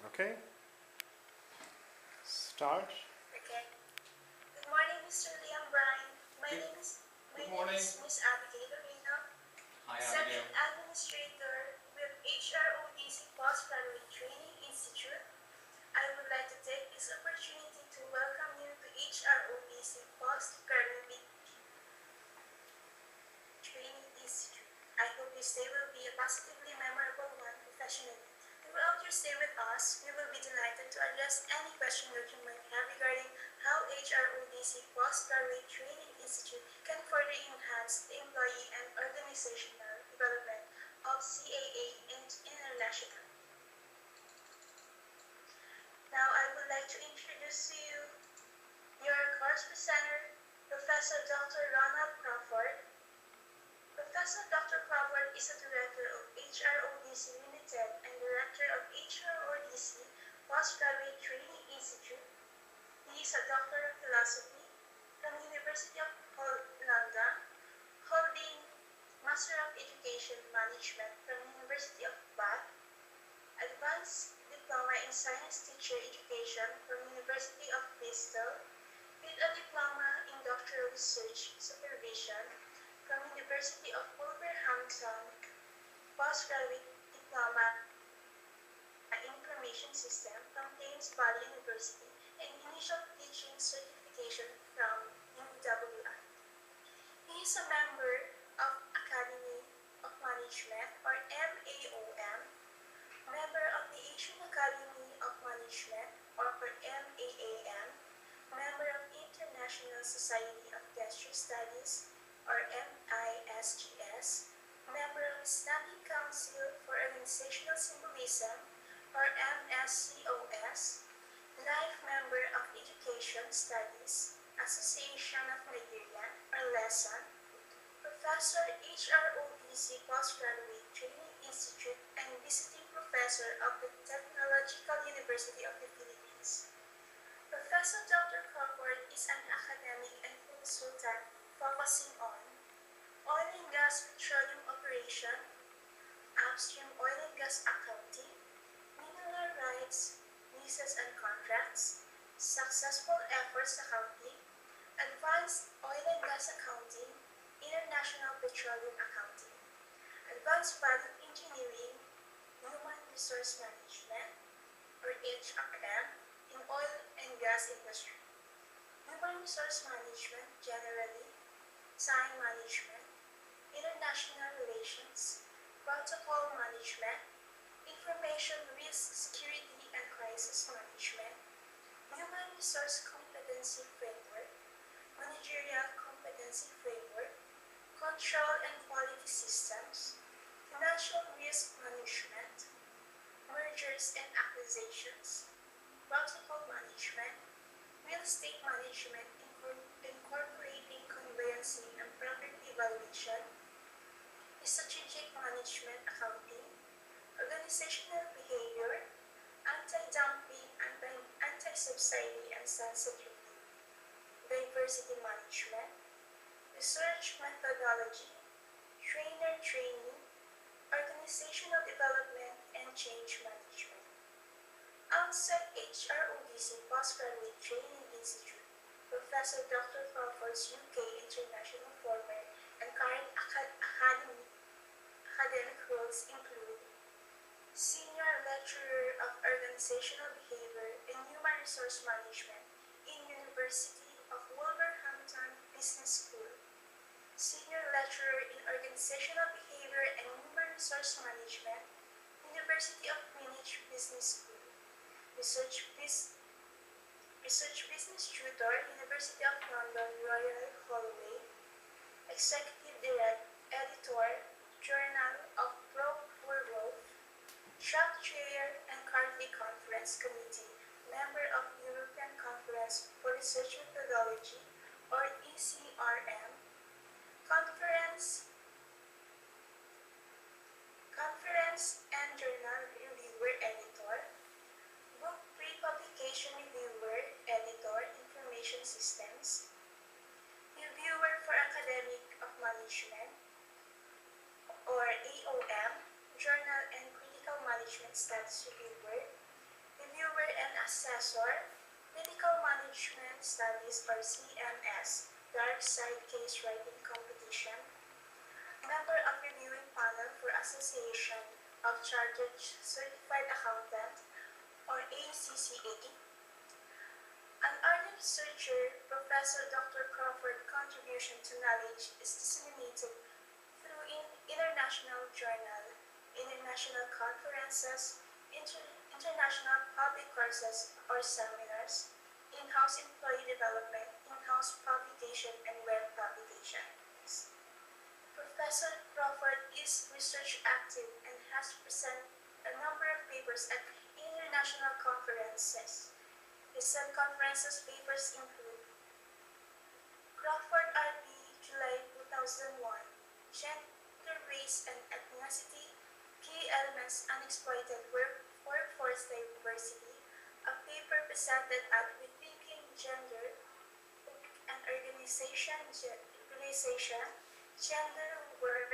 Okay, start. Okay. Good morning, Mr. Liam Bryan. My Good- name is Good morning. Miss Abigail Reyna, Hi, Second Abigail. Administrator with HRODC Postgraduate Training Institute. I would like to take this opportunity to welcome you to HRODC Postgraduate Training Institute. I hope your stay will be a positively memorable one professionally. Throughout your stay with us, we will be delighted to address any question that you might have regarding how HRODC Postgraduate Training Institute can further enhance the employee and organizational development of CAA International. Now I would like to introduce to you your course presenter, Professor Dr. Ronald Crawford. Professor Dr. Crawford is a director of HRODC Limited and director of HRODC Postgraduate Training Institute. He is a Doctor of Philosophy from University of London, holding Master of Education Management from University of Bath, Advanced Diploma in Science Teacher Education from University of Bristol, with a Diploma in Doctoral Research Supervision from University of Wolverhampton, Postgraduate Diploma in Information System from Thames Valley University, and Initial Teaching Certification from UWI. He is a member of Academy of Management, or MAOM, member of the Asian Academy of Management, or MAAM, member of International Society of Gesture Studies, or MISGS, member of Standing Council for Organizational Symbolism, or MSCOS, life member of Education Studies, Association of Nigeria, or LESSON, professor HRODC Postgraduate Training Institute, and visiting professor of the Technological University of the Philippines. Professor Dr. Crawford is an academic and consultant focusing on oil and gas petroleum operation, upstream oil and gas accounting, mineral rights, leases and contracts, successful efforts accounting, advanced oil and gas accounting, international petroleum accounting, advanced value engineering, human resource management, or HRM, in oil and gas industry, human resource management generally, time management, international relations, protocol management, information risk security and crisis management, human resource competency framework, managerial competency framework, control and quality systems, financial risk management, mergers and acquisitions, protocol management, real estate management incorporating conveyancing and property valuation, strategic management accounting, organizational behavior, anti-dumping, anti-subsidy and sunset review, diversity management, research methodology, trainer training, organizational development, and change management. Outside HRODC Postgraduate Training Institute, Professor Dr. Crawford's UK International former and current academic roles include Senior Lecturer of Organizational Behavior and Human Resource Management in University of Wolverhampton Business School, Senior Lecturer in Organizational Behavior and Human Resource Management, University of Greenwich Business School, Research Business Tutor, University of London Royal Holloway, Executive Editor, Journal of Prof, Track Chair and currently Conference Committee, member of European Conference for Research Methodology, or ECRM, Conference and Journal Reviewer Editor, Book Pre-Publication Reviewer Editor, Information Systems, Reviewer for Academic of Management, or AOM, Journal and Critical Management Status Reviewer, Reviewer and Assessor, Critical Management Studies or CMS, Dark Side Case Writing Competition, Member of Reviewing Panel for Association of Chartered Certified Accountant or ACCA, an ardent researcher, Professor Dr. Crawford contribution to knowledge is disseminated through international journal, international conferences, international public courses or seminars, in-house employee development, in-house publication, and web publications. Professor Crawford is research active and has presented a number of papers at international conferences. Recent conferences papers include Crawford RP, July 2001, Gender, Race, and Ethnicity, Key Elements Unexploited Workforce Diversity, a paper presented at Rethinking Gender and Organization, Gender, Work,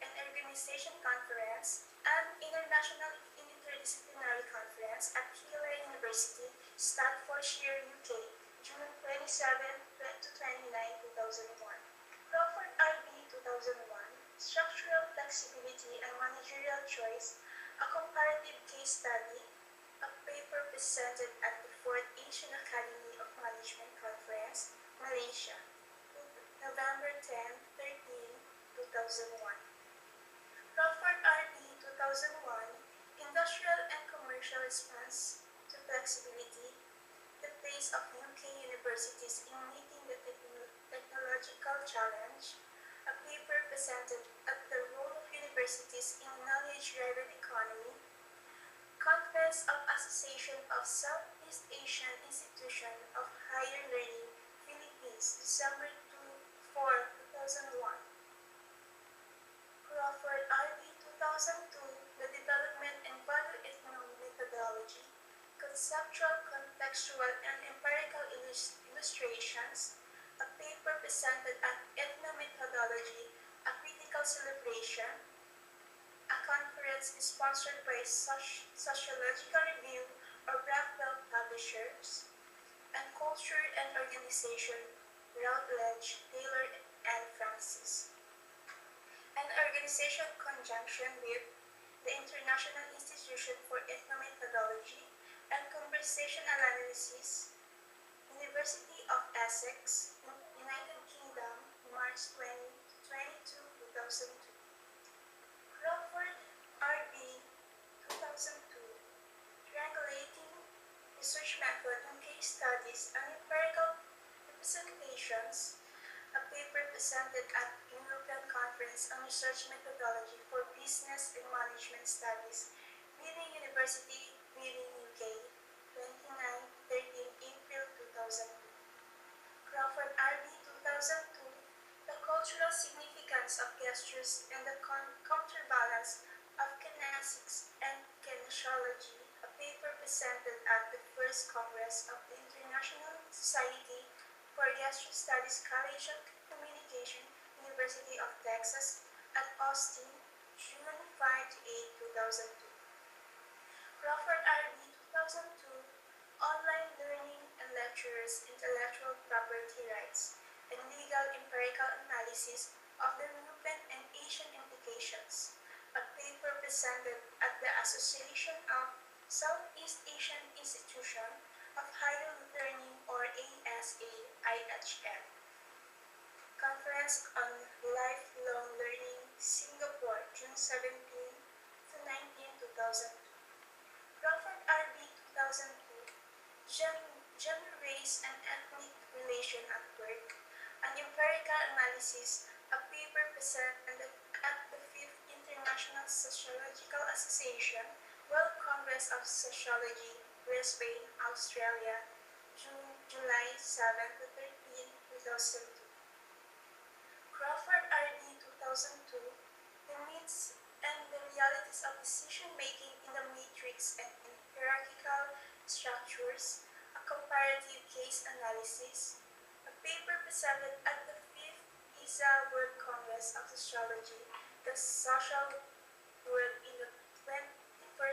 and Organization Conference, an International Interdisciplinary Conference at Keele University, Staffordshire, UK, June 27 to 29, 2001. Crawford RB 2001, Structural Flexibility and Managerial Choice, a Comparative Case Study, a paper presented at the 4th Asian Academy of Management Conference, Malaysia, November 10, 13, 2001. Crawford RB 2001, Industrial and Commercial Response to Flexibility, the Place of UK Universities in Meeting the Technological Challenge, a paper presented at the Role of Universities in Knowledge-Driven Economy, Conference of Association of Southeast Asian Institution of Higher Learning, Philippines, December 4, 2001. Crawford RB 2002, The Development and Value Economic Methodology, Conceptual, Contextual, and Empirical Illustrations, a paper presented at Ethnomethodology, a Critical Celebration, a conference sponsored by Sociological Review or Blackwell Publishers, and Culture and Organization, Routledge, Taylor, and Francis. An organization conjunction with the International Institution for Ethnomethodology and Conversation Analysis, University of Essex, United Kingdom, March 20, 22, 2002. Crawford RB 2002, Triangulating Research Method and Case Studies and Empirical Representations, a paper presented at European Conference on Research Methodology for Business and Management Studies, Reading University, Reading UK, 29-13 April 2002. Crawford RB 2002, The Cultural Significance of Gestures and the Counterbalance of Kinesics and Kinesiology, a paper presented at the First Congress of the International Society for Gesture Studies, College of Communication, University of Texas at Austin, June 5-8, 2002. Crawford RB 2002, Online Learning and Lecturers, Intellectual Property Rights, and Legal Empirical Analysis of the European and Asian Implications, a paper presented at the Association of Southeast Asian Institution of Higher Learning or ASA-IHL. Conference on Lifelong Learning, Singapore, June 17 to 19, 2002. Crawford RB 2002, Gender, Race, and Ethnic Relation at Work, an Empirical Analysis, a paper presented at the 5th International Sociological Association, World Congress of Sociology, Brisbane, Australia, July 7 to 13, 2002. Crawford RB 2002, The Myths and the Realities of Decision-Making in the Matrix and in Hierarchical Structures, a Comparative Case Analysis, a paper presented at the 5th ISA World Congress of Sociology, The Social World in the 21st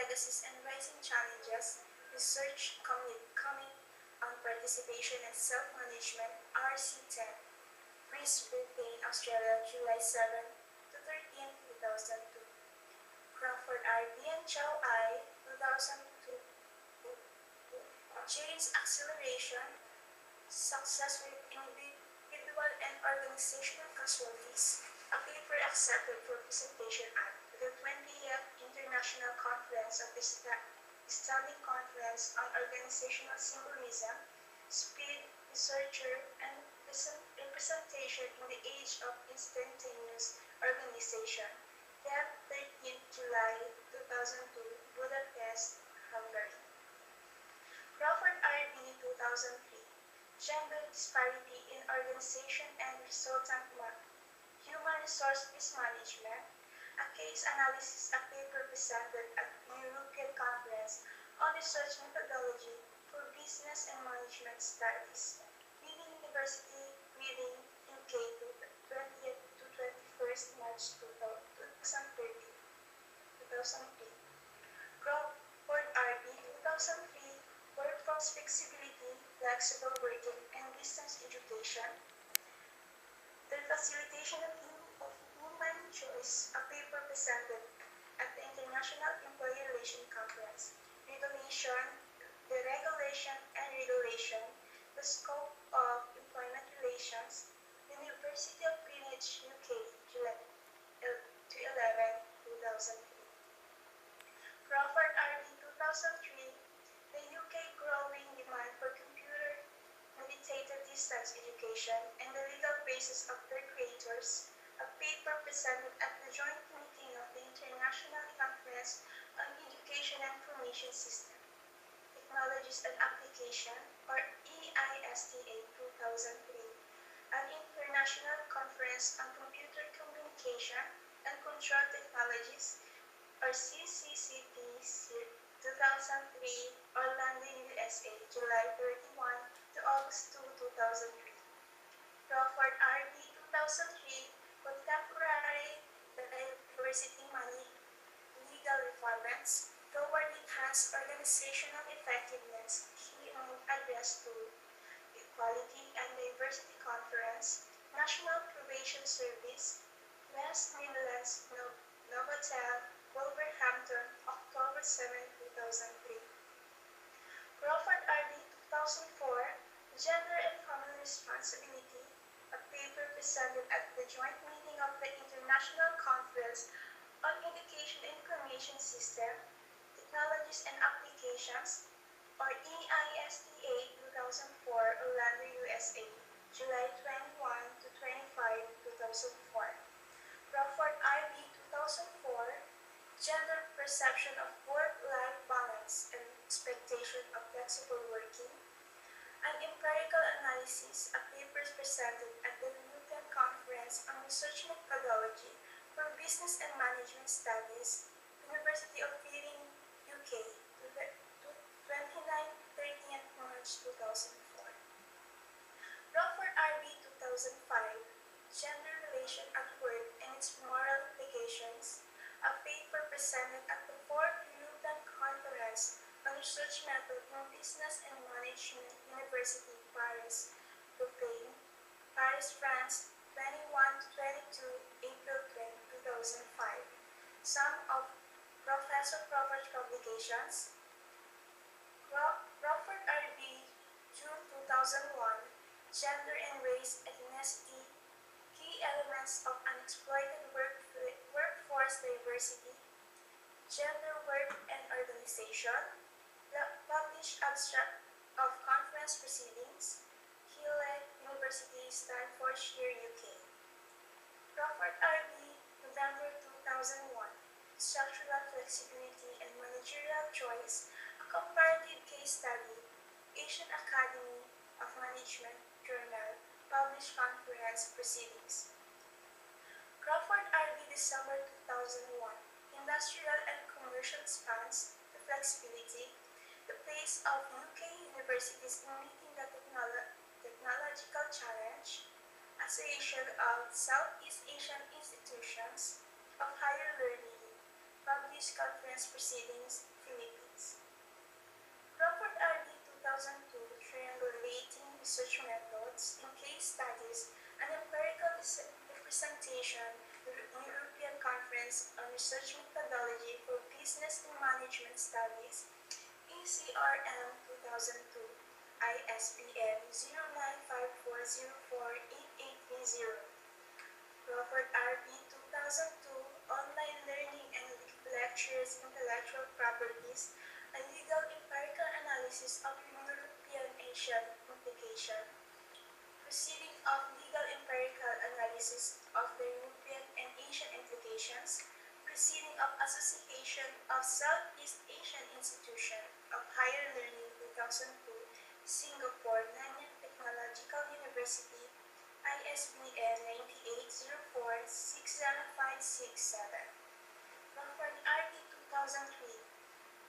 legacies and rising challenges, research coming on participation and self-management, RC10, Brisbane, Australia, July 7 to 13, 2002. Crawford R.D. and Chow I, 2002. Change Acceleration, Success with Individual and Organizational Casualties, a paper accepted for presentation at the 20th International Conference of the Standing Conference on Organizational Symbolism, Speed, Researcher, and Representation in the Age of Instantaneous Organization, Date 13 July 2002, Budapest, Hungary. Crawford R.D. 2003, Gender Disparity in Organization and Resultant Human Resource Mismanagement, a case analysis, a paper presented at the European Conference on Research Methodology for Business and Management Studies, Reading University, Reading, UK, 20th to 21st March 2003. Crawford R.D. 2003, Workforce Flexibility, Flexible Working, and Distance Education, the Facilitation of Human Choice, a paper presented at the International Employee Relations Conference, Regulation, the Regulation and Regulation, the Scope of Employment Relations, University of Greenwich, UK, July 11, 2003. Crawford R.D. 2003, the UK growing demand for computer mediated distance education and the legal basis of their creators, a paper presented at the joint meeting of the International Conference on Education and Information System, Technologies and Application, or EISTA 2003, an International Conference on Computer Communication and Control Technologies, or CCCT 2003, Orlando, USA, July 31 to August 2, 2003. Crawford R.D. 2003, Contemporary Diversity Money Legal Requirements Toward Enhanced Organizational Effectiveness, Keynote Address to Equality and Diversity Conference, National Probation Service, West Midlands, Novotel, Wolverhampton, October 7, 2003. Crawford R.D. 2004, Gender and Family Responsibility, a paper presented at the joint meeting of the International Conference on Education and Information System, Technologies and Applications, or EISTA 2004, Orlando, USA, July 21 to 25, 2004. Crawford R.D. 2004, Gender Perception of Work-Life Balance and Expectation of Flexible Working, an empirical analysis, a paper presented at the European Conference on Research Methodology for Business and Management Studies, University of Reading, UK, 29-30th March 2004. Crawford R.D. 2005, Gender Relation at Work and its Moral Implications, a paper presented at the 4th European Conference on Research Method in Business and Management, University, Paris, Dauphine, Paris, France, 21-22, April 2005. Some of Professor Crawford's publications: Crawford R.D., June 2001, Gender and Race Ethnicity, Key Elements of Unexploited Workforce Diversity, Gender, Work, and Organization, published abstract of conference proceedings, Keele University, Staffordshire, UK. Crawford R.D., November 2001, Structural Flexibility and Managerial Choice, a comparative case study, Asian Academy of Management Journal, published conference proceedings. Crawford R.D., December 2001, Industrial and Commercial Spans to Flexibility, the Place of UK Universities in Meeting the Technological Challenge, Association of Southeast Asian Institutions of Higher Learning, published Peace Conference Proceedings, Philippines. Crawford RD 2002 Triangulating Research Methods in Case Studies, an Empirical Representation, European Conference on Research Methodology for Business and Management Studies, ECRM 2002, ISBN 0954048830. Crawford RP 2002, Online Learning and Lectures, Intellectual Properties, a Legal Empirical Analysis of European Asian Implication. Proceeding of Legal Empirical Analysis of the European and Asian Implications. Proceeding of Association of Southeast Asian Institution of Higher Learning 2002, Singapore Nanyang Technological University, ISBN 9804-60567. Crawford RD 2003,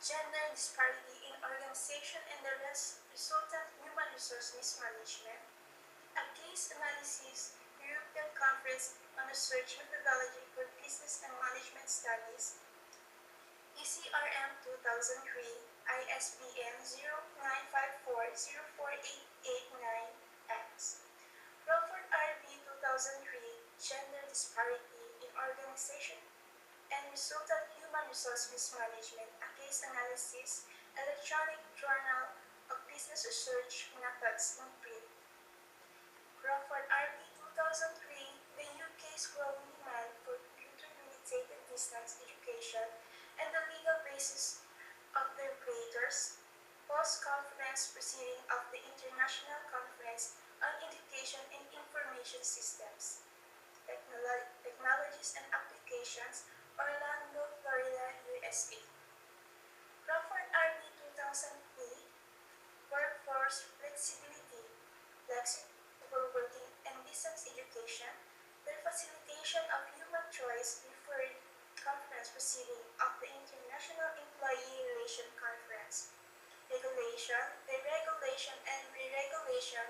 Gender Disparity in Organization and the Resultant Human Resource Mismanagement, a Case Analysis, European Conference on Research Methodology for Business and Management Studies, ECRM 2003, ISBN 0954048889X. Crawford RB 2003, Gender Disparity in Organization and Resultant Human Resource Mismanagement, a Case Analysis, Electronic Journal of Business Research Methods in Print. Crawford RB 2003, the UK's growing demand for computer-mediated distance education and the legal basis of their creators, post-conference proceeding of the International Conference on Education and Information Systems, Technologies and Applications, Orlando, Florida, USA. Crawford RB 2003, Workforce Flexibility, Flexible Working and Distance Education, the Facilitation of Human Choice referred conference proceeding of the International Employee Relation Conference. Regulation, deregulation and re-regulation,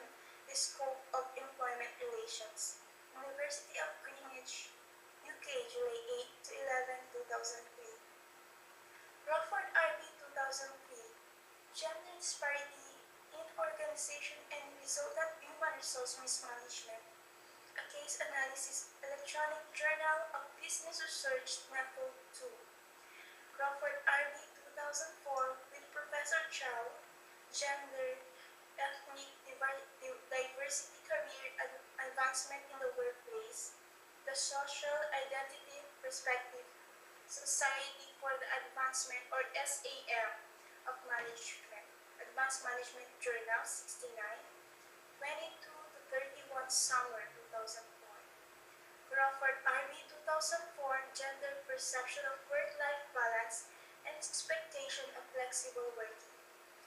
the scope of employment relations. University of Greenwich, UK, July 8 to 11, 2003. Crawford RB 2003, Gender Disparity in Organization and Resultant Human Resource Mismanagement, a Case Analysis, Electronic Journal of Business Research Method 2. Crawford RB 2004 with Professor Chow, Gender, Ethnic Diversity, Career Advancement in the Workplace, the Social Identity Perspective, Society for the Advancement, or SAM, of Management, Advanced Management Journal 69, 22 to 31 Summer 2004. Crawford RB 2004, Gender Perception of Work-Life Balance and Expectation of Flexible Working,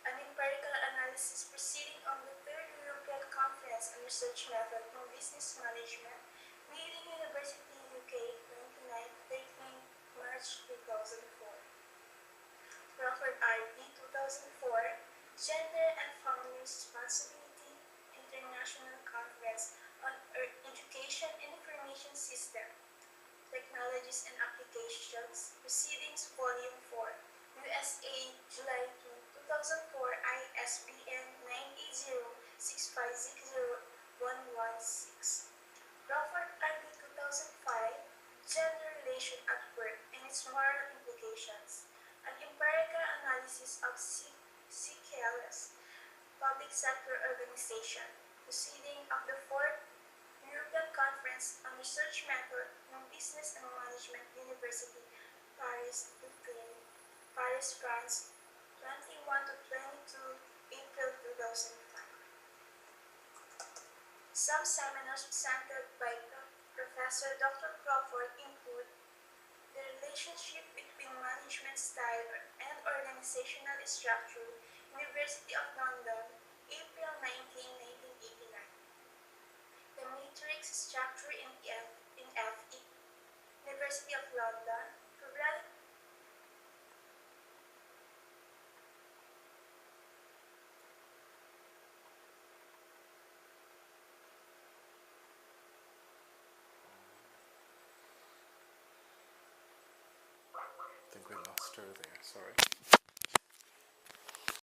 an Empirical Analysis proceeding on the Third European Conference on Research Method in Business Management, Leading University, UK, 29-13 March 2004. Crawford RB 2004, Gender and Family Responsibility, International Conference on Education and Information System, Technologies and Applications, Proceedings, Volume 4, USA, July 2, 2004, ISBN 980-6560-116. Crawford RB 2005, Gender Relation at Work and its Moral Implications, an Empirical Analysis of CKLS, Public Sector Organization, proceeding of the 4th European Conference on Research Method in Business and Management, University, Paris, Paris, France, 21 to 22 April 2005. Some seminars presented by Professor Dr. Crawford include the relationship between management style and organizational structure, University of London, April 19, 1989. The matrix structure in FE, University of London, February. I think we there, sorry.